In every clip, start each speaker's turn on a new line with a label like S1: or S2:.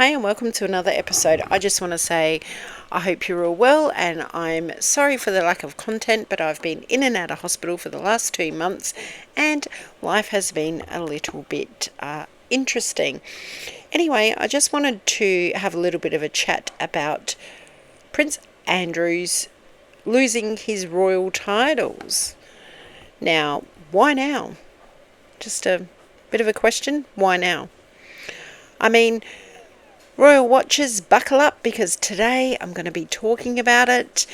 S1: Hey and welcome to another episode. I just want to say I hope you're all well, and I'm sorry for the lack of content, but I've been in and out of hospital for the last 2 months and life has been a little bit interesting. Anyway, I just wanted to have a little bit of a chat about Prince Andrew's losing his royal titles. Now, why now? Just a bit of a question. Why now? I mean, Royal Watchers, buckle up, because today I'm going to be talking about it,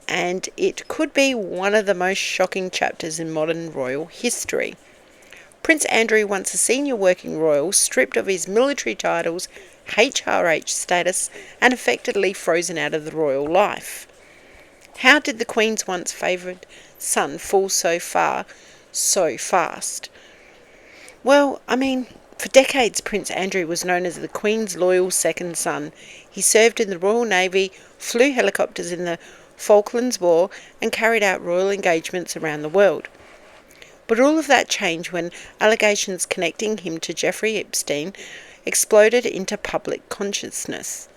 S1: and it could be one of the most shocking chapters in modern royal history. Prince Andrew, once a senior working royal, stripped of his military titles, HRH status, and effectively frozen out of the royal life. How did the Queen's once favoured son fall so far, so fast? Well, for decades, Prince Andrew was known as the Queen's loyal second son. He served in the Royal Navy, flew helicopters in the Falklands War, and carried out royal engagements around the world. But all of that changed when allegations connecting him to Jeffrey Epstein exploded into public consciousness.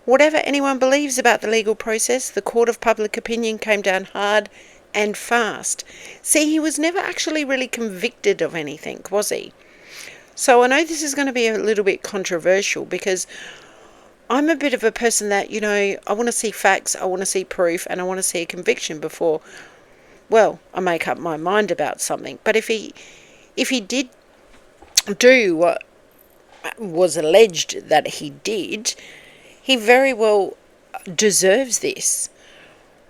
S1: Whatever anyone believes about the legal process, the court of public opinion came down hard and fast. See, he was never actually really convicted of anything, was he? So I know this is going to be a little bit controversial, because I'm a bit of a person that, I want to see facts, I want to see proof, and I want to see a conviction before, I make up my mind about something. But if he did do what was alleged that he did, he very well deserves this.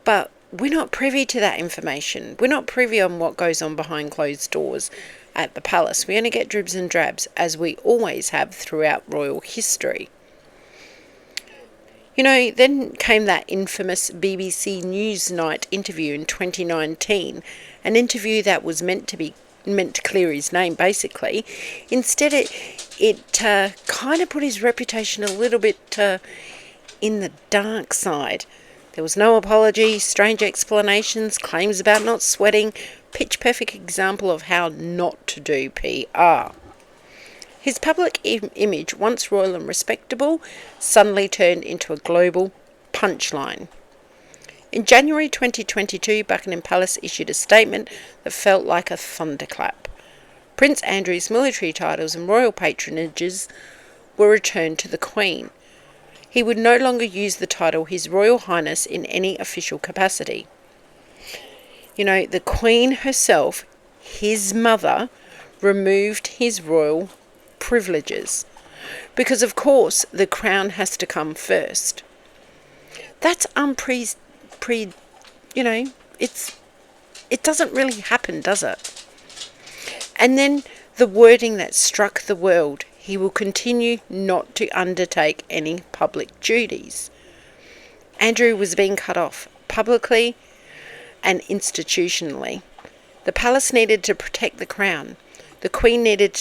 S1: But we're not privy to that information. We're not privy on what goes on behind closed doors at the palace. We only get dribs and drabs, as we always have throughout royal history. Then came that infamous BBC Newsnight interview in 2019, an interview that was meant to clear his name, basically. Instead, it kind of put his reputation a little bit in the dark side. There was no apology, strange explanations, claims about not sweating, pitch-perfect example of how not to do PR. His public image, once royal and respectable, suddenly turned into a global punchline. In January 2022, Buckingham Palace issued a statement that felt like a thunderclap. Prince Andrew's military titles and royal patronages were returned to the Queen. He would no longer use the title His Royal Highness in any official capacity. The Queen herself, his mother, removed his royal privileges, because of course the crown has to come first. That's it doesn't really happen, does it? And then the wording that struck the world: he will continue not to undertake any public duties. Andrew was being cut off publicly and institutionally. The palace needed to protect the crown. The Queen needed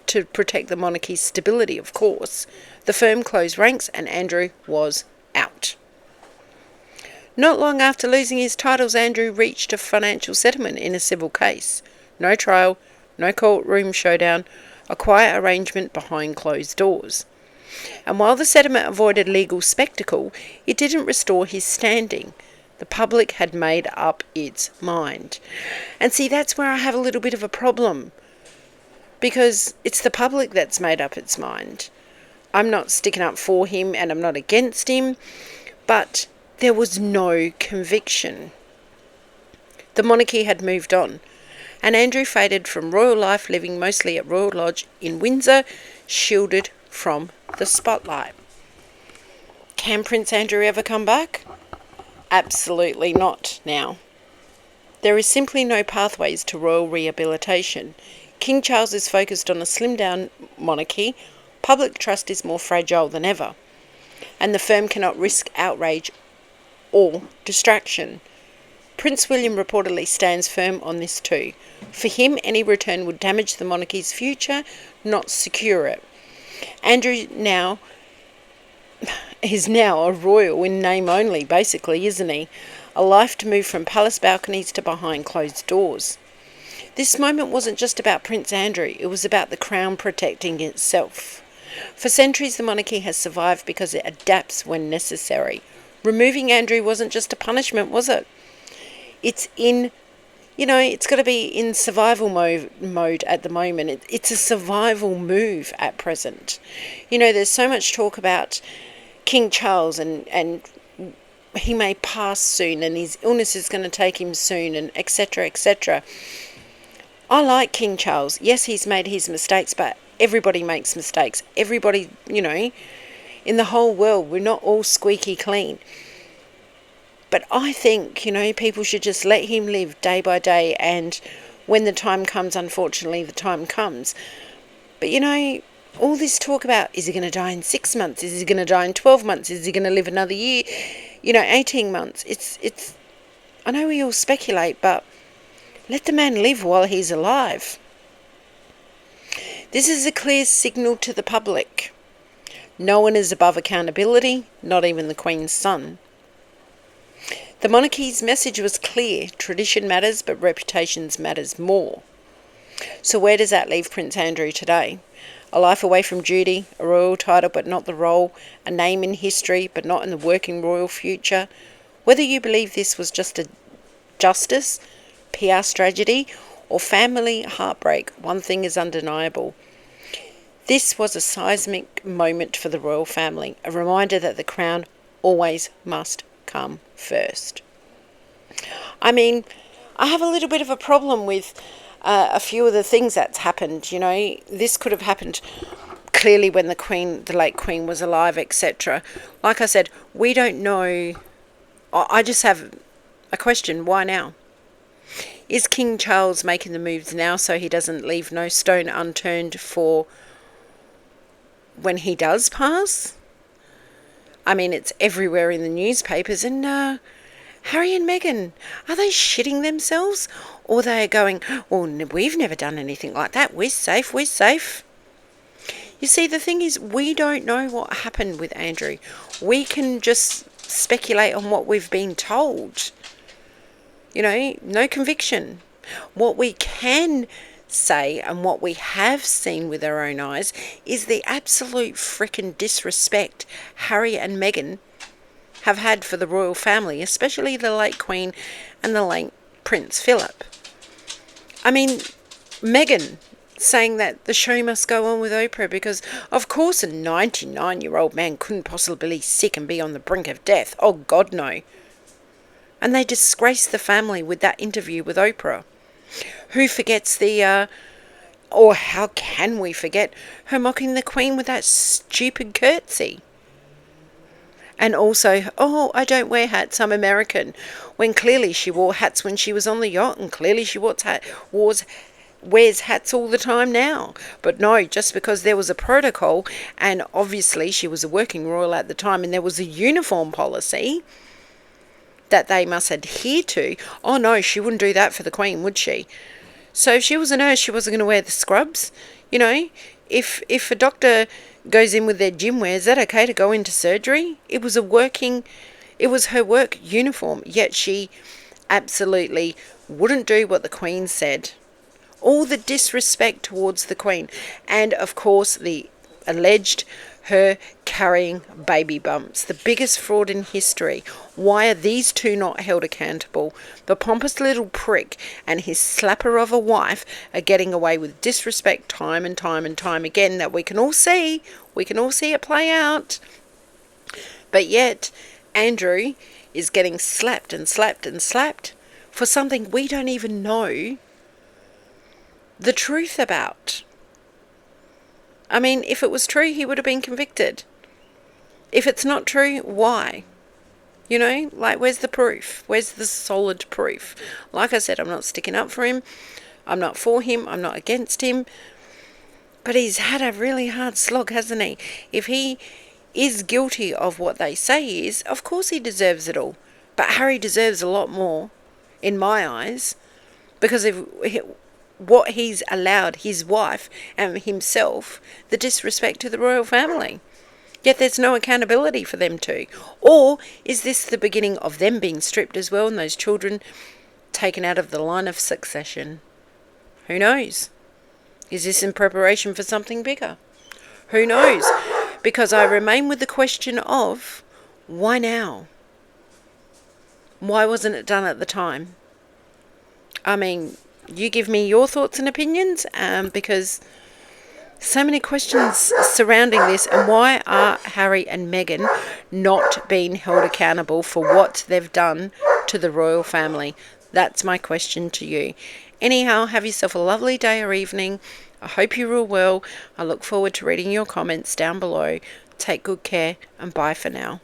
S1: to protect the monarchy's stability, of course. The firm closed ranks and Andrew was out. Not long after losing his titles, Andrew reached a financial settlement in a civil case. No trial, no courtroom showdown, a quiet arrangement behind closed doors. And while the settlement avoided legal spectacle, it didn't restore his standing. The public had made up its mind. And see, that's where I have a little bit of a problem, because it's the public that's made up its mind. I'm not sticking up for him and I'm not against him, but there was no conviction. The monarchy had moved on, and Andrew faded from royal life, living mostly at Royal Lodge in Windsor, shielded from the spotlight. Can Prince Andrew ever come back? Absolutely not now. There is simply no pathways to royal rehabilitation. King Charles is focused on a slimmed-down monarchy. Public trust is more fragile than ever, and the firm cannot risk outrage or distraction. Prince William reportedly stands firm on this too. For him, any return would damage the monarchy's future, not secure it. Andrew is now a royal in name only, basically, isn't he? A life to move from palace balconies to behind closed doors. This moment wasn't just about Prince Andrew, it was about the crown protecting itself. For centuries, the monarchy has survived because it adapts when necessary. Removing Andrew wasn't just a punishment, was it? It's in, it's got to be in survival mode at the moment. It's a survival move at present. There's so much talk about King Charles and he may pass soon and his illness is going to take him soon and etc, etc. I like King Charles. Yes, he's made his mistakes, but everybody makes mistakes. Everybody, in the whole world, we're not all squeaky clean. But I think, people should just let him live day by day, and when the time comes, unfortunately, the time comes. But, all this talk about, is he going to die in 6 months? Is he going to die in 12 months? Is he going to live another year? 18 months. It's. I know we all speculate, but let the man live while he's alive. This is a clear signal to the public. No one is above accountability, not even the Queen's son. The monarchy's message was clear. Tradition matters, but reputations matters more. So where does that leave Prince Andrew today? A life away from duty, a royal title but not the role, a name in history but not in the working royal future. Whether you believe this was just a justice, PR strategy, or family heartbreak, one thing is undeniable. This was a seismic moment for the royal family, a reminder that the crown always must come first. I mean, I have a little bit of a problem with a few of the things that's happened. This could have happened clearly when the late Queen was alive, etc. Like I said, we don't know. I just have a question. Why now? Is King Charles making the moves now so he doesn't leave no stone unturned for when he does pass? I mean, it's everywhere in the newspapers. And Harry and Meghan, are they shitting themselves? Or they are going, well, we've never done anything like that. We're safe. You see, the thing is, we don't know what happened with Andrew. We can just speculate on what we've been told. No conviction. What we can say and what we have seen with our own eyes is the absolute frickin' disrespect Harry and Meghan have had for the royal family, especially the late Queen and the late Prince Philip. I mean, Meghan saying that the show must go on with Oprah because, of course, a 99-year-old man couldn't possibly be sick and be on the brink of death. Oh, God, no. And they disgraced the family with that interview with Oprah. Who forgets or how can we forget her mocking the Queen with that stupid curtsy? And also, I don't wear hats, I'm American. When clearly she wore hats when she was on the yacht, and clearly she wears hats all the time now. But no, just because there was a protocol, and obviously she was a working royal at the time, and there was a uniform policy that they must adhere to. Oh no, she wouldn't do that for the Queen, would she? So if she was a nurse, she wasn't going to wear the scrubs. If a doctor goes in with their gym wear, is that okay to go into surgery? It was her work uniform, yet she absolutely wouldn't do what the Queen said. All the disrespect towards the Queen, and of course the alleged her carrying baby bumps, the biggest fraud in history. Why are these two not held accountable? The pompous little prick and his slapper of a wife are getting away with disrespect time and time and time again that we can all see. We can all see it play out. But yet, Andrew is getting slapped and slapped and slapped for something we don't even know the truth about. I mean, if it was true, he would have been convicted. If it's not true, why? Where's the proof? Where's the solid proof? Like I said, I'm not sticking up for him. I'm not for him. I'm not against him. But he's had a really hard slog, hasn't he? If he is guilty of what they say he is, of course he deserves it all. But Harry deserves a lot more, in my eyes, because what he's allowed his wife and himself, the disrespect to the royal family. Yet there's no accountability for them two. Or is this the beginning of them being stripped as well and those children taken out of the line of succession? Who knows? Is this in preparation for something bigger? Who knows? Because I remain with the question of, why now? Why wasn't it done at the time? I mean, you give me your thoughts and opinions, because so many questions surrounding this, and why are Harry and Meghan not being held accountable for what they've done to the royal family? That's my question to you. Anyhow, have yourself a lovely day or evening. I hope you're all well. I look forward to reading your comments down below. Take good care, and bye for now.